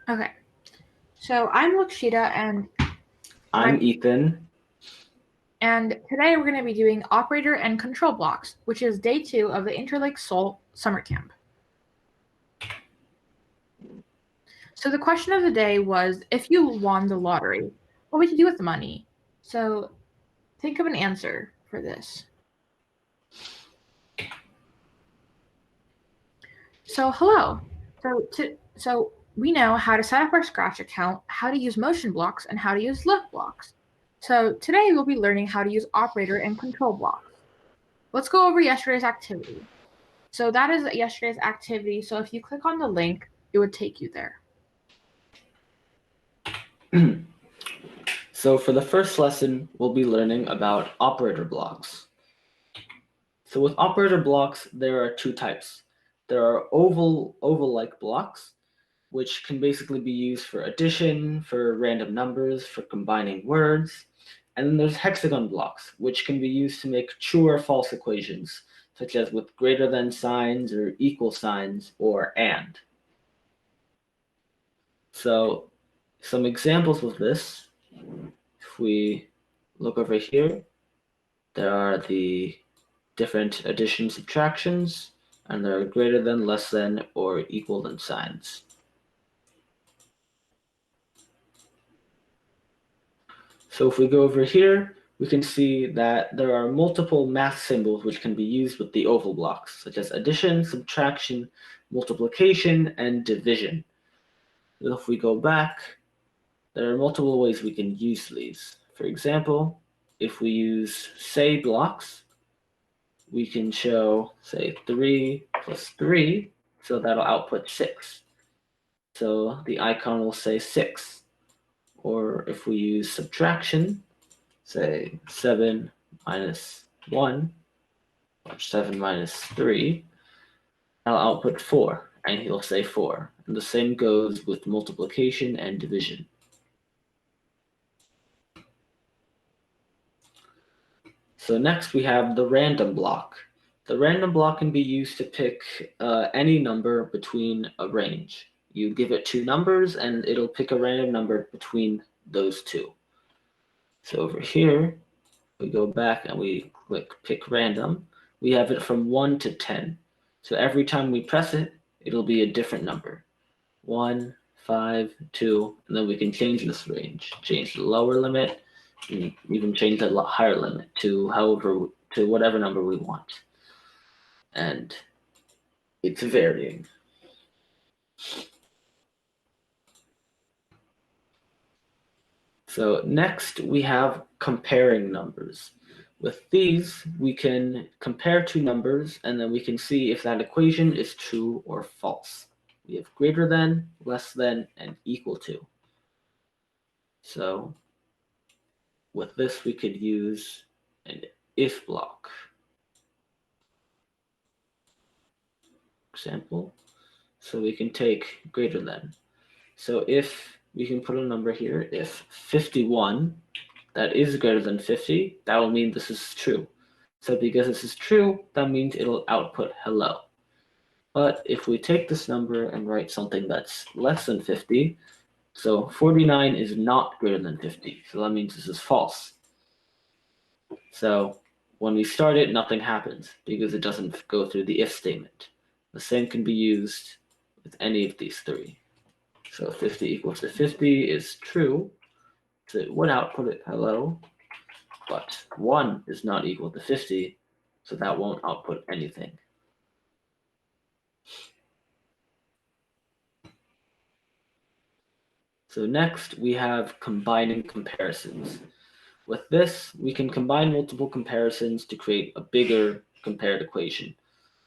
Okay, so I'm Lakshita, I'm Ethan. and today we're going to be doing operator and control blocks, which is day 2 of the Interlake ISOLE summer camp. So the question of the day was, if you won the lottery, what would you do with the money? So think of an answer for this. So hello. So we know how to set up our Scratch account, how to use motion blocks, and how to use lift blocks. So today we'll be learning how to use operator and control blocks. Let's go over yesterday's activity. So that is yesterday's activity. So if you click on the link, it would take you there. So for the first lesson, we'll be learning about operator blocks. So with operator blocks, there are two types. There are oval-like blocks, which can basically be used for addition, for random numbers, for combining words. And then there's hexagon blocks, which can be used to make true or false equations, such as with greater than signs or equal signs or and. So some examples of this, if we look over here, there are the different addition subtractions, and there are greater than, less than, or equal than signs. So if we go over here, we can see that there are multiple math symbols which can be used with the oval blocks, such as addition, subtraction, multiplication, and division. And if we go back, there are multiple ways we can use these. For example, if we use say blocks, we can show, say, 3 plus 3, so that'll output 6. So the icon will say 6. Or if we use subtraction, say 7 minus 1, or 7 minus 3, that'll output 4, and he'll say 4. And the same goes with multiplication and division. So next we have the random block. The random block can be used to pick any number between a range. You give it two numbers and it'll pick a random number between those two. So over here, we go back and we click pick random. We have it from 1 to 10. So every time we press it, it'll be a different number. 1, 5, 2, and then we can change this range. Change the lower limit, and even change the higher limit to whatever number we want. And it's varying. So next we have comparing numbers. With these, we can compare two numbers and then we can see if that equation is true or false. We have greater than, less than, and equal to. So with this, we could use an if block. Example. So we can take greater than. So if we can put a number here, if 51 that is greater than 50, that will mean this is true. So because this is true, that means it'll output hello. But if we take this number and write something that's less than 50, so 49 is not greater than 50, so that means this is false. So when we start it, nothing happens because it doesn't go through the if statement. The same can be used with any of these three. So 50 equals to 50 is true, so it would output it hello, but 1 is not equal to 50, so that won't output anything. So next we have combining comparisons. With this, we can combine multiple comparisons to create a bigger compared equation.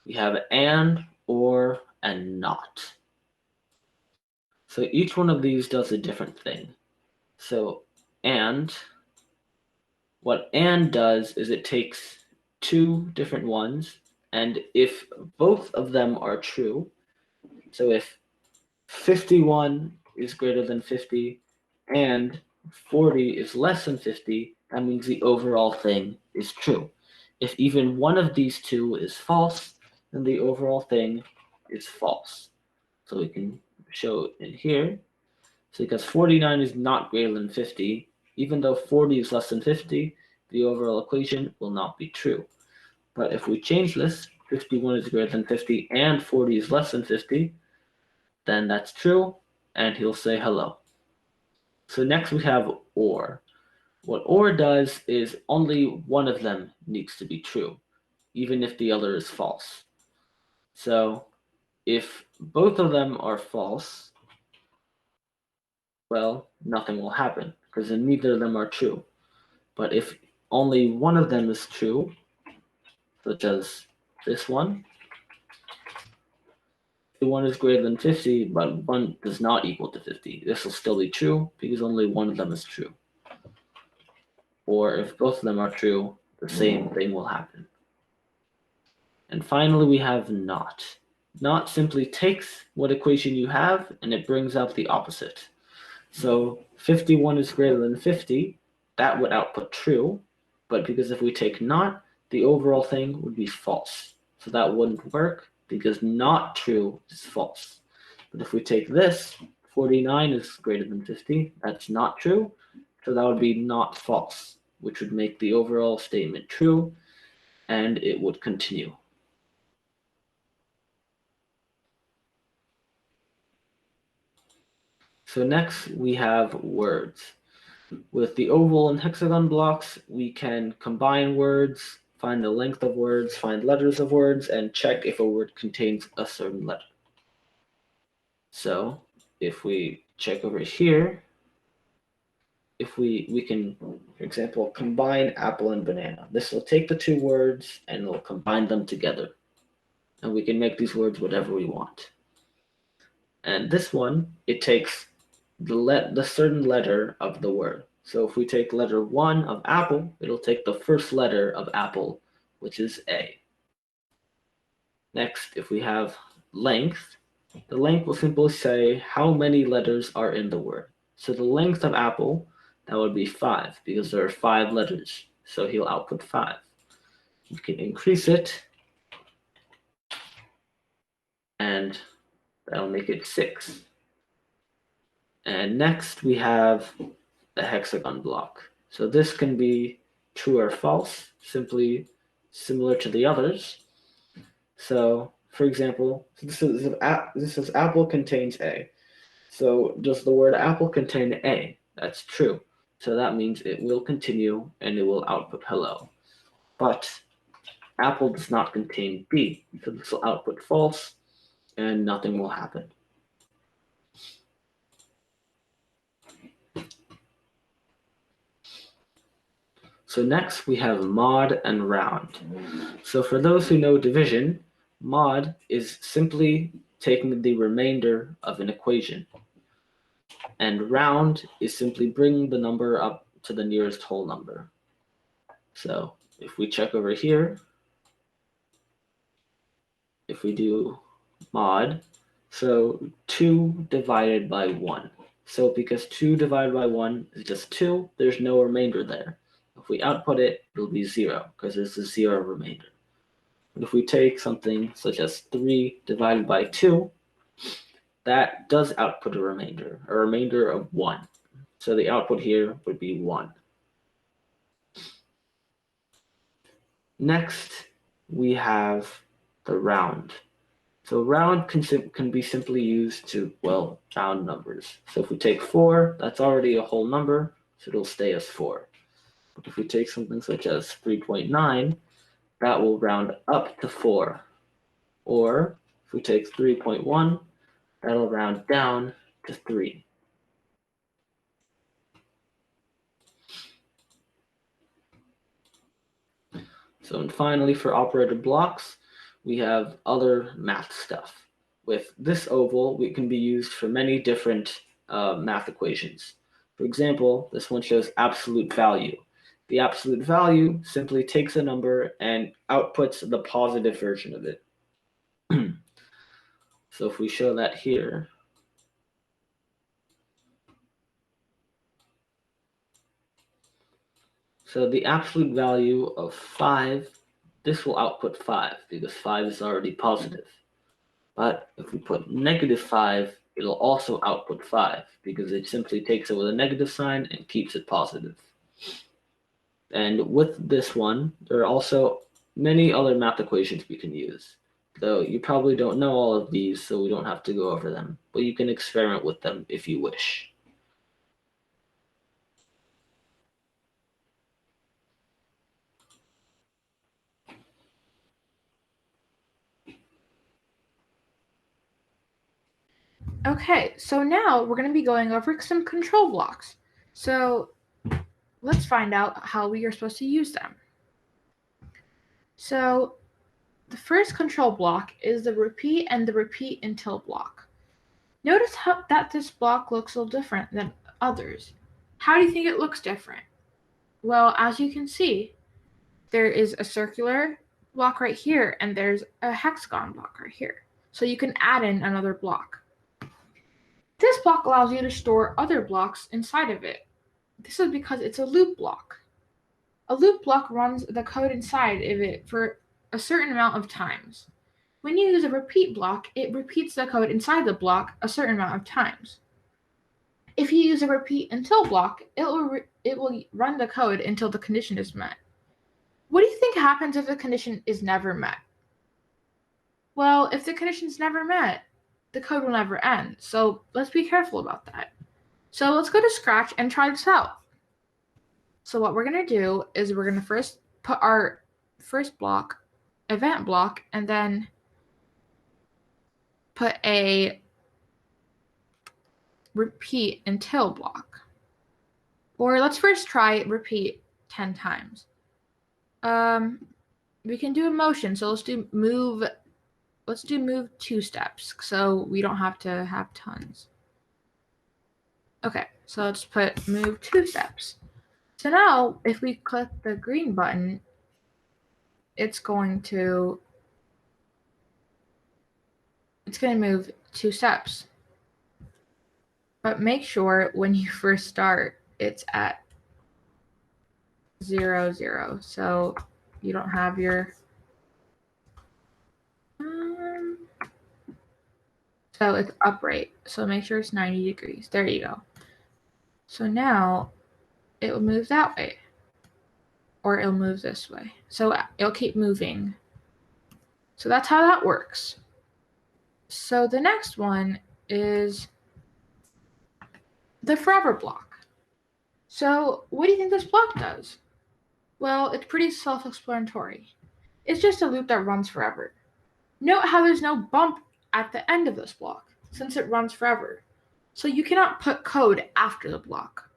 We have and, or, and not. So each one of these does a different thing. So and, what and does is it takes two different ones, and if both of them are true, so if 51 is greater than 50 and 40 is less than 50, that means the overall thing is true. If even one of these two is false, then the overall thing is false. So we can show in here. So because 49 is not greater than 50, even though 40 is less than 50, the overall equation will not be true. But if we change this, 51 is greater than 50 and 40 is less than 50, then that's true, and he'll say hello. So next we have OR. What OR does is only one of them needs to be true, even if the other is false. So if both of them are false, well, nothing will happen because then neither of them are true. But if only one of them is true, such as this one, if one is greater than 50, but one does not equal to 50, this will still be true because only one of them is true. Or if both of them are true, the same thing will happen. And finally, we have not. Not simply takes what equation you have and it brings out the opposite. So 51 is greater than 50, that would output true, but because if we take not, the overall thing would be false. So that wouldn't work because not true is false. But if we take this, 49 is greater than 50, that's not true, so that would be not false, which would make the overall statement true, and it would continue. So next we have words. With the oval and hexagon blocks, we can combine words, find the length of words, find letters of words, and check if a word contains a certain letter. So if we check over here, if we can, for example, combine apple and banana. This will take the two words and we'll combine them together. And we can make these words whatever we want. And this one, it takes the certain letter of the word. So if we take letter 1 of apple, it'll take the first letter of apple, which is A. Next, if we have length, the length will simply say how many letters are in the word. So the length of apple, that would be 5 because there are 5 letters. So he'll output 5. You can increase it, and that'll make it 6. And next we have a hexagon block. So this can be true or false, simply similar to the others. So for example, this is apple contains A. So does the word apple contain A? That's true. So that means it will continue and it will output hello. But apple does not contain B. So this will output false and nothing will happen. So next we have mod and round. So for those who know division, mod is simply taking the remainder of an equation. And round is simply bringing the number up to the nearest whole number. So if we check over here, if we do mod, so 2 divided by 1. So because 2 divided by 1 is just 2, there's no remainder there. If we output it, it'll be 0 because there's a 0 remainder. But if we take something such as 3 divided by 2, that does output a remainder of 1. So the output here would be 1. Next, we have the round. So round can be simply used to, well, round numbers. So if we take 4, that's already a whole number, so it'll stay as 4. But if we take something such as 3.9, that will round up to 4. Or if we take 3.1, that'll round down to 3. So and finally, for operator blocks, we have other math stuff. With this oval, it can be used for many different math equations. For example, this one shows absolute value. The absolute value simply takes a number and outputs the positive version of it. So if we show that here, so the absolute value of 5, this will output 5 because 5 is already positive. But if we put -5, it'll also output 5 because it simply takes it with a negative sign and keeps it positive. And with this one, there are also many other math equations we can use. Though you probably don't know all of these, so we don't have to go over them, but you can experiment with them if you wish. Okay, so now we're going to be going over some control blocks. So let's find out how we are supposed to use them. So the first control block is the repeat and the repeat until block. Notice that this block looks a little different than others. How do you think it looks different? Well, as you can see, there is a circular block right here and there's a hexagon block right here. So you can add in another block. This block allows you to store other blocks inside of it. This is because it's a loop block. A loop block runs the code inside of it for a certain amount of times. When you use a repeat block, it repeats the code inside the block a certain amount of times. If you use a repeat until block, it will run the code until the condition is met. What do you think happens if the condition is never met? Well, if the condition is never met, the code will never end. So let's be careful about that. So let's go to Scratch and try this out. So what we're going to do is we're going to first put our first block, event block, and then put a repeat until block. Or let's first try repeat 10 times. We can do a motion, so let's do move 2 steps so we don't have to have tons. Okay, so let's put move 2 steps. So now if we click the green button, it's going to move 2 steps. But make sure when you first start, it's at 0, 0. So you don't have your so it's upright. So make sure it's 90 degrees. There you go. So now it will move that way. Or it'll move this way. So it'll keep moving. So that's how that works. So the next one is the forever block. So what do you think this block does? Well, it's pretty self-explanatory. It's just a loop that runs forever. Note how there's no bump at the end of this block, since it runs forever. So you cannot put code after the block.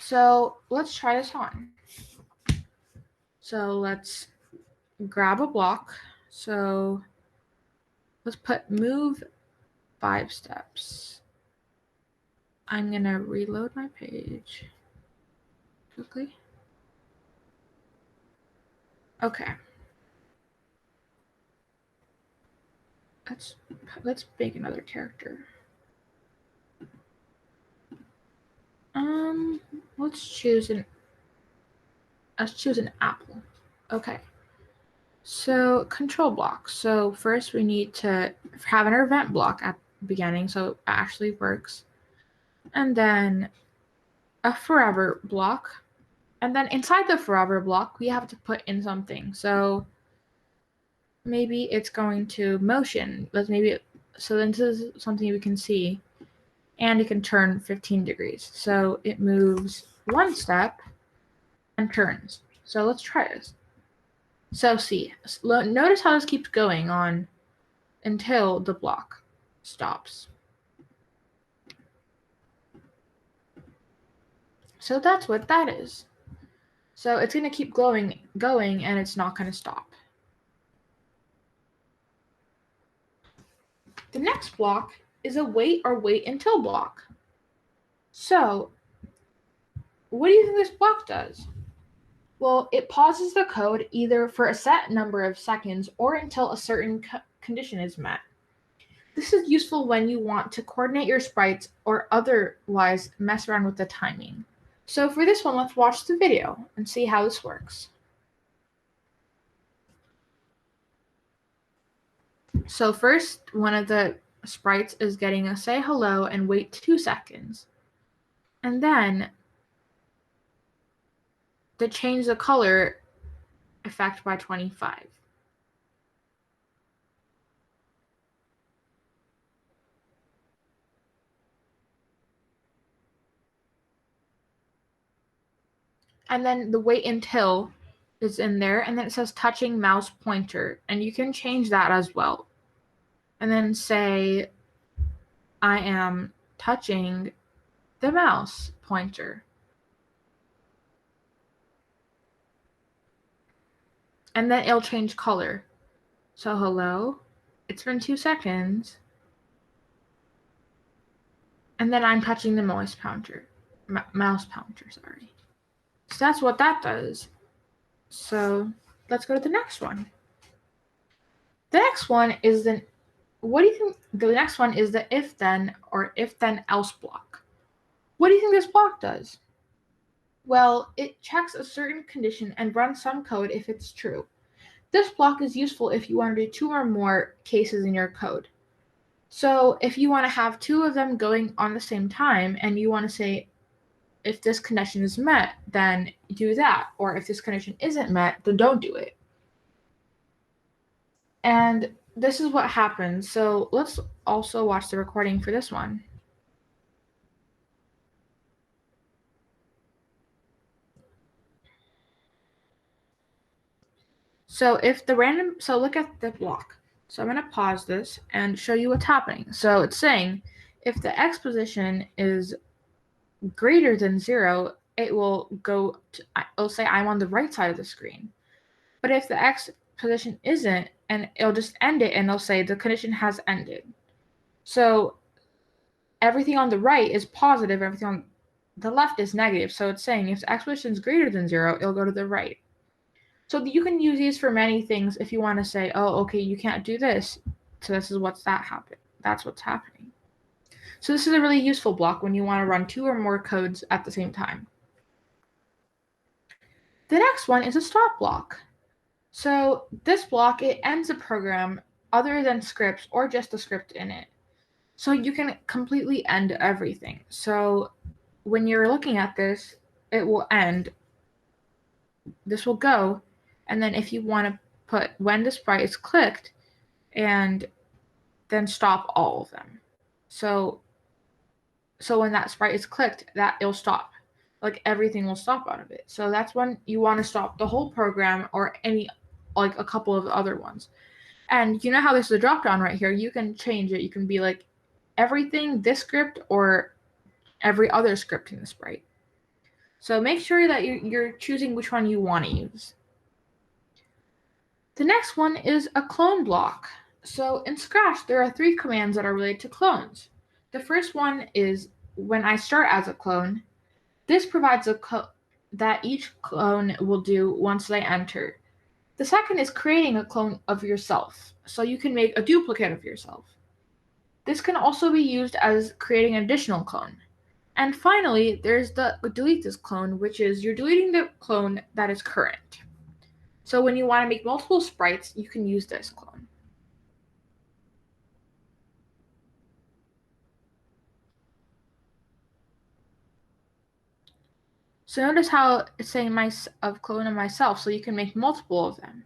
So let's try this on. So let's grab a block. So let's put move 5 steps. I'm going to reload my page quickly. Okay. Let's make another character. Let's choose an apple. Okay. So control block. So first we need to have an event block at the beginning so it actually works. And then a forever block. And then inside the forever block, we have to put in something. So maybe it's going to motion. So then this is something we can see. And it can turn 15 degrees. So it moves 1 step and turns. So let's try this. So see, notice how this keeps going on until the block stops. So that's what that is. So it's going to keep going, and it's not going to stop. The next block is a wait or wait until block. So what do you think this block does? Well, it pauses the code either for a set number of seconds or until a certain condition is met. This is useful when you want to coordinate your sprites or otherwise mess around with the timing. So for this one, let's watch the video and see how this works. So first, one of the sprites is getting a say hello and wait 2 seconds. And then to change the color effect by 25. And then the wait until is in there, and then it says touching mouse pointer, and you can change that as well. And then say, I am touching the mouse pointer. And then it'll change color. So hello, it's been 2 seconds. And then I'm touching the mouse pointer. Mouse pointer, sorry. So that's what that does. So let's go to the next one. The next one is the next one is the if then or if then else block. What do you think this block does? Well, it checks a certain condition and runs some code if it's true. This block is useful if you want to do 2 or more cases in your code. So if you want to have 2 of them going on the same time and you want to say if this condition is met, then do that. Or if this condition isn't met, then don't do it. And this is what happens. So let's also watch the recording for this one. So look at the block. So I'm going to pause this and show you what's happening. So it's saying if the x position is greater than 0, it'll say I'm on the right side of the screen. But if the x position isn't, and it'll just end it and it'll say the condition has ended. So everything on the right is positive, everything on the left is negative. So it's saying if the x position is greater than 0, it'll go to the right. So you can use these for many things if you want to say, oh, okay, you can't do this. So this is that's what's happening. So this is a really useful block when you want to run 2 or more codes at the same time. The next one is a stop block. So this block, it ends a program other than scripts or just a script in it. So you can completely end everything. So when you're looking at this, it will end. This will go. And then if you want to put when the sprite is clicked and then stop all of them. So when that sprite is clicked, that it'll stop. Like everything will stop out of it. So that's when you want to stop the whole program or like a couple of other ones. And you know how this is a drop down right here? You can change it. You can be like everything, this script, or every other script in the sprite. So make sure that you're choosing which one you want to use. The next one is a clone block. So in Scratch, there are 3 commands that are related to clones. The first one is when I start as a clone. This provides a code that each clone will do once they enter. The second is creating a clone of yourself, so you can make a duplicate of yourself. This can also be used as creating an additional clone. And finally, there's the delete this clone, which is you're deleting the clone that is current. So when you want to make multiple sprites, you can use this clone. So notice how it's saying of clone of myself, so you can make multiple of them.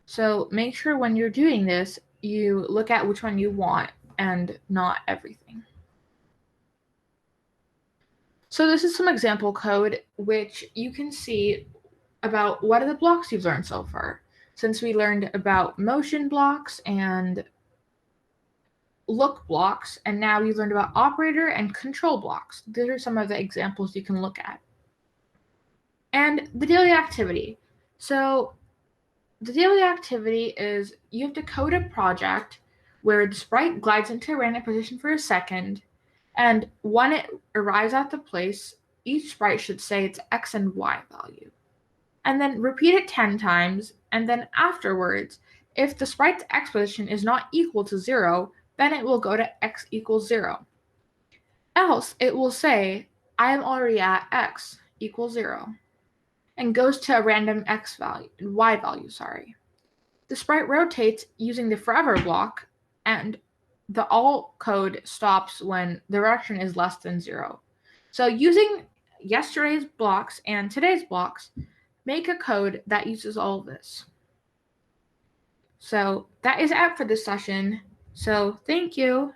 So make sure when you're doing this, you look at which one you want and not everything. So this is some example code which you can see about what are the blocks you've learned so far. Since we learned about motion blocks and look blocks, and now we learned about operator and control blocks. These are some of the examples you can look at. And the daily activity. So the daily activity is you have to code a project where the sprite glides into a random position for a second, and when it arrives at the place, each sprite should say its x and y value. And then repeat it 10 times, and then afterwards, if the sprite's x position is not equal to 0, then it will go to x equals 0. Else, it will say, I am already at x equals 0, and goes to a random y value. The sprite rotates using the forever block, and the all code stops when the direction is less than 0. So using yesterday's blocks and today's blocks, make a code that uses all of this. So that is it for this session. So thank you.